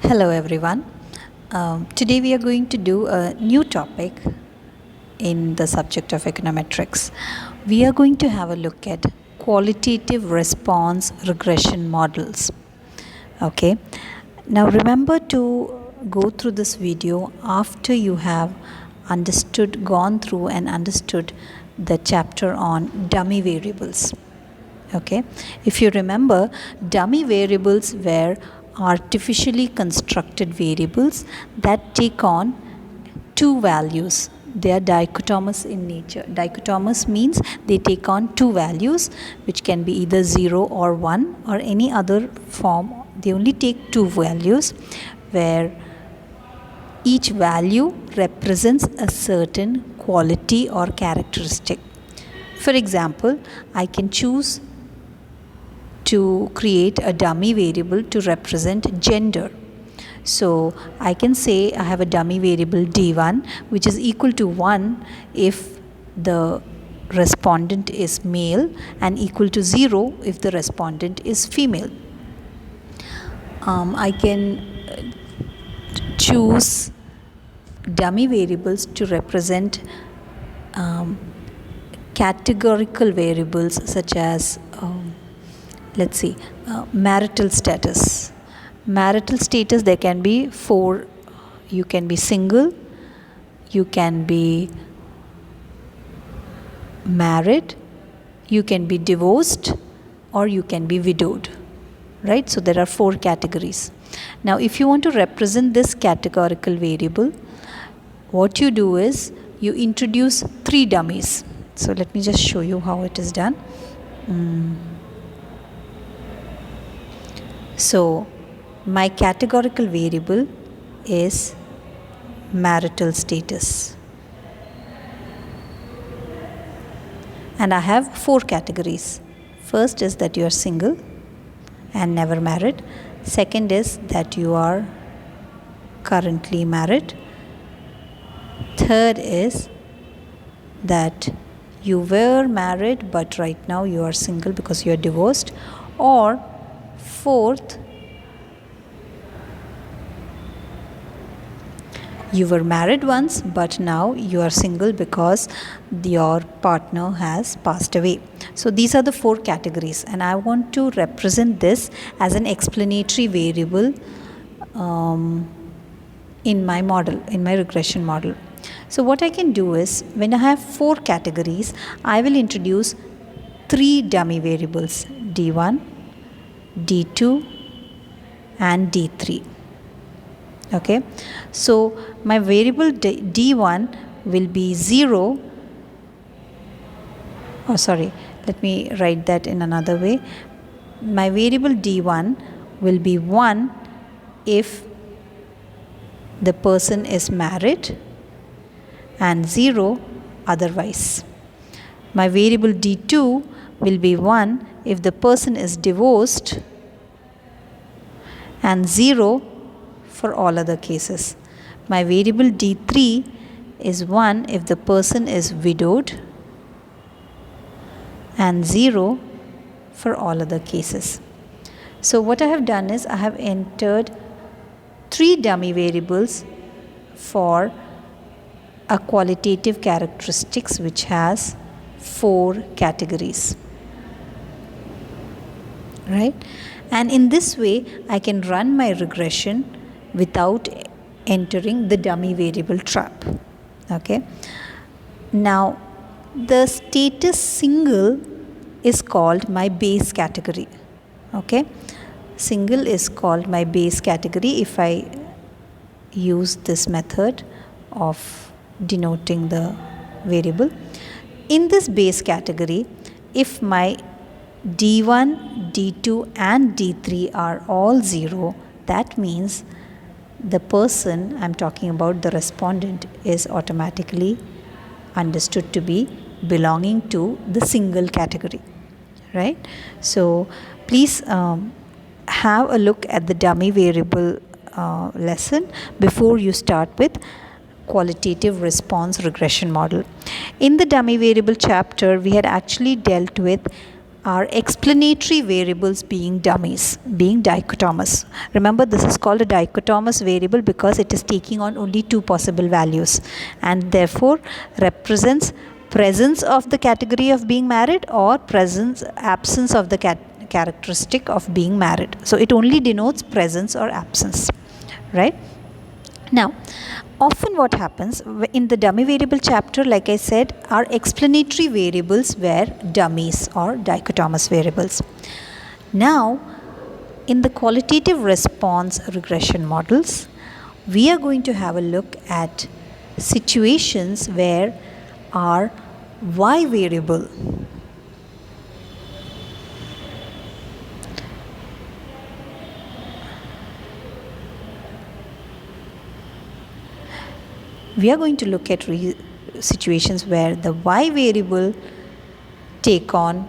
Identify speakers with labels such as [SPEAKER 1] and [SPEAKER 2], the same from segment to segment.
[SPEAKER 1] Hello everyone. Today we are going to do a new topic in the subject of econometrics. We are going to have a look at qualitative response regression models. Okay. Now remember to go through this video after you have gone through and understood the chapter on dummy variables. Okay, if you remember, dummy variables were artificially constructed variables that take on two values. They are dichotomous in nature. Dichotomous means they take on two values, which can be either 0 or 1 or any other form. They only take two values where each value represents a certain quality or characteristic. For example, I can choose to create a dummy variable to represent gender. So I can say I have a dummy variable d1 which is equal to 1 if the respondent is male and equal to 0 if the respondent is female. I can choose dummy variables to represent categorical variables such as let's see, marital status. Marital status, there can be 4. You can be single, you can be married, you can be divorced, or you can be widowed. Right? So there are 4 categories. Now if you want to represent this categorical variable, what you do is you introduce 3 dummies. So let me just show you how it is done. So my categorical variable is marital status, and I have 4 categories. First is that you are single and never married. Second is that you are currently married. Third is that you were married but right now you are single because you are divorced. Or fourth, you were married once but now you are single because your partner has passed away. So these are the 4 categories, and I want to represent this as an explanatory variable in my model, in my regression model. So what I can do is, when I have 4 categories, I will introduce 3 dummy variables, d1, d2 and d3. Okay, so my variable d1 will be 0. Oh sorry, let me write that in another way. My variable d1 will be 1 if the person is married and 0 otherwise. My variable d2 will be 1 if the person is divorced and 0 for all other cases. My variable d3 is 1 if the person is widowed and 0 for all other cases. So what I have done is I have entered 3 dummy variables for a qualitative characteristics which has 4 categories. Right? And in this way I can run my regression without entering the dummy variable trap. Okay? Now the status single is called my base category. Okay? Single is called my base category if I use this method of denoting the variable. In this base category, if my d1, d2 and d3 are all 0, that means the person I'm talking about, the respondent, is automatically understood to be belonging to the single category. Right? So please have a look at the dummy variable lesson before you start with qualitative response regression model. In the dummy variable chapter, we had actually dealt with are explanatory variables being dummies, being dichotomous. Remember, this is called a dichotomous variable because it is taking on only two possible values and therefore represents presence of the category of being married or absence of the characteristic of being married. So it only denotes presence or absence, right? Now, often what happens in the dummy variable chapter, like I said, our explanatory variables were dummies or dichotomous variables. Now, in the qualitative response regression models, we are going to have a look at situations where our y variable we are going to look at situations where the y variable take on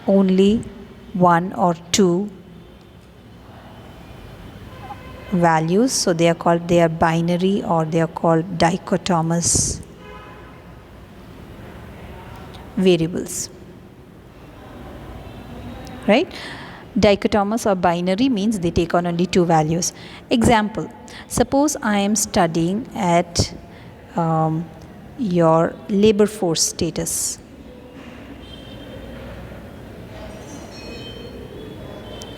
[SPEAKER 1] only one or two values. So they are binary or they are called dichotomous variables, right? Dichotomous or binary means they take on only two values. Example, suppose I am studying at your labor force status.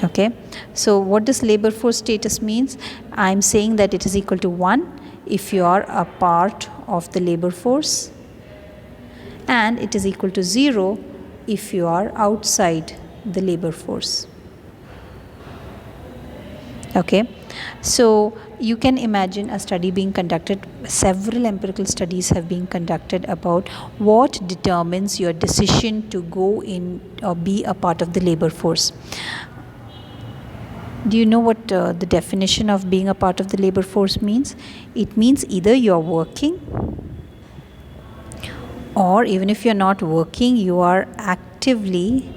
[SPEAKER 1] Okay, so what does labor force status means? I am saying that it is equal to 1 if you are a part of the labor force, and it is equal to 0 if you are outside the labor force. Okay, so you can imagine a study being conducted. Several empirical studies have been conducted about what determines your decision to go in or be a part of the labor force. Do you know what the definition of being a part of the labor force means? It means either you're working, or even if you're not working, you are actively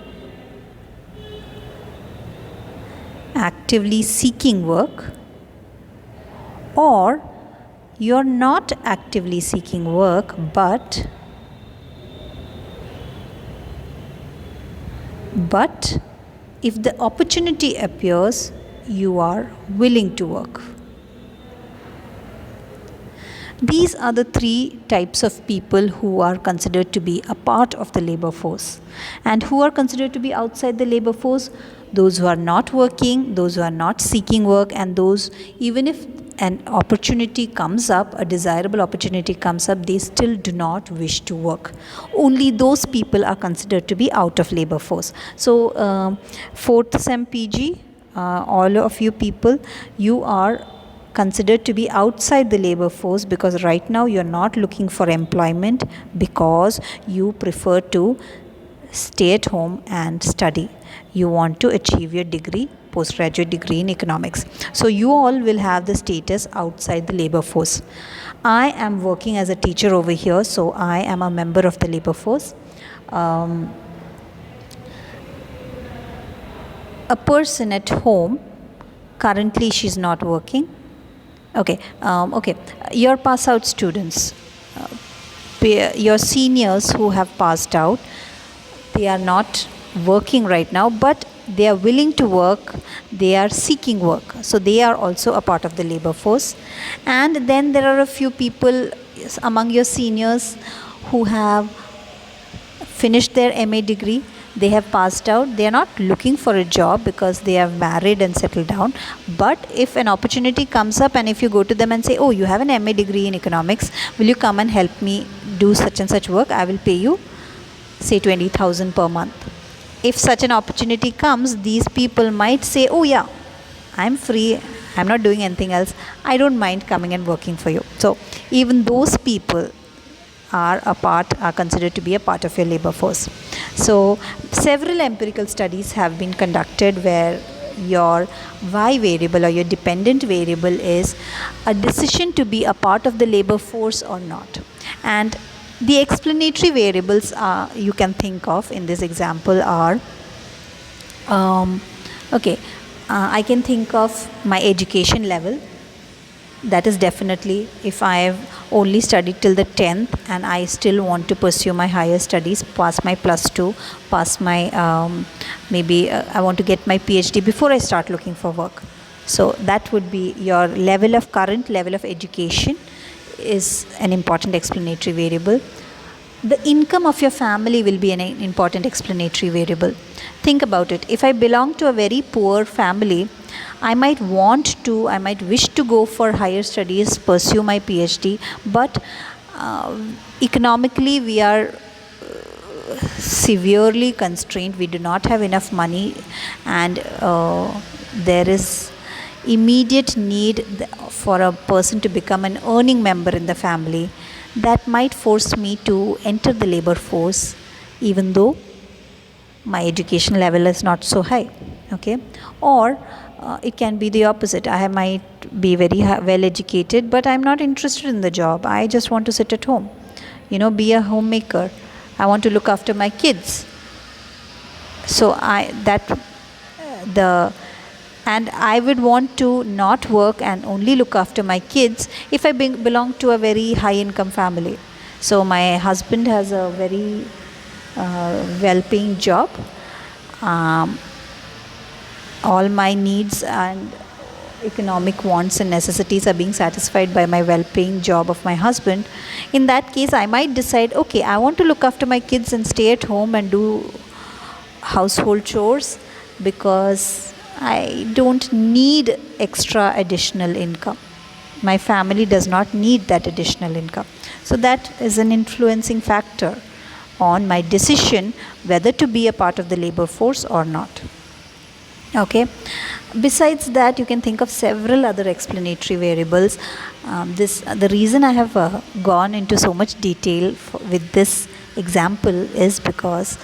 [SPEAKER 1] seeking work, or you're not actively seeking work, but if the opportunity appears, you are willing to work. These are the three types of people who are considered to be a part of the labor force. And who are considered to be outside the labor force? Those who are not working, those who are not seeking work, and those, even if an opportunity comes up, a desirable opportunity comes up, they still do not wish to work. Only those people are considered to be out of labor force. So, 4th SEM PG, all of you people, you are considered to be outside the labor force because right now you're not looking for employment because you prefer to stay at home and study. You want to achieve your degree, postgraduate degree in economics. So you all will have the status outside the labor force. I am working as a teacher over here, so I am a member of the labor force. A person at home, currently she's not working. Okay, your pass out students, your seniors who have passed out, they are not working right now, but they are willing to work, they are seeking work, so they are also a part of the labor force. And then there are a few people among your seniors who have finished their MA degree, they have passed out, they are not looking for a job because they are married and settled down. But if an opportunity comes up and if you go to them and say, oh, you have an MA degree in economics, will you come and help me do such and such work? I will pay you say 20,000 per month. If such an opportunity comes, these people might say, oh yeah, I'm free, I'm not doing anything else, I don't mind coming and working for you. So even those people are considered to be a part of your labor force. So several empirical studies have been conducted where your y variable or your dependent variable is a decision to be a part of the labor force or not. And the explanatory variables you can think of in this example are I can think of my education level, That is definitely, if I have only studied till the 10th and I still want to pursue my higher studies, pass my plus 2, pass my maybe I want to get my PhD before I start looking for work. So that would be your current level of education is an important explanatory variable. The income of your family will be an important explanatory variable. Think about it. If I belong to a very poor family, I might wish to go for higher studies, pursue my PhD, but economically we are severely constrained. We do not have enough money, and there is immediate need for a person to become an earning member in the family. That might force me to enter the labor force, even though my education level is not so high. Okay, or it can be the opposite. I might be very well educated, but I'm not interested in the job. I just want to sit at home, be a homemaker. I want to look after my kids. So I would want to not work and only look after my kids if I belong to a very high income family. So my husband has a very well paying job. All my needs and economic wants and necessities are being satisfied by my well paying job of my husband. In that case, I might decide, okay, I want to look after my kids and stay at home and do household chores, because I don't need extra additional income. My family does not need that additional income. So that is an influencing factor on my decision whether to be a part of the labor force or not. Okay. Besides that, you can think of several other explanatory variables. The reason I have gone into so much detail with this example is because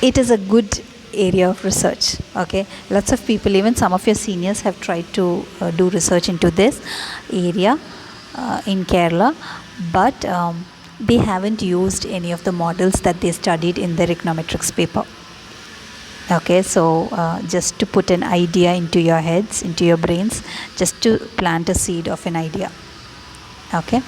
[SPEAKER 1] it is a good area of research. Okay, lots of people, even some of your seniors, have tried to do research into this area in Kerala, but they haven't used any of the models that they studied in their econometrics paper. Okay, so just to put an idea into your heads, into your brains, just to plant a seed of an idea. Okay.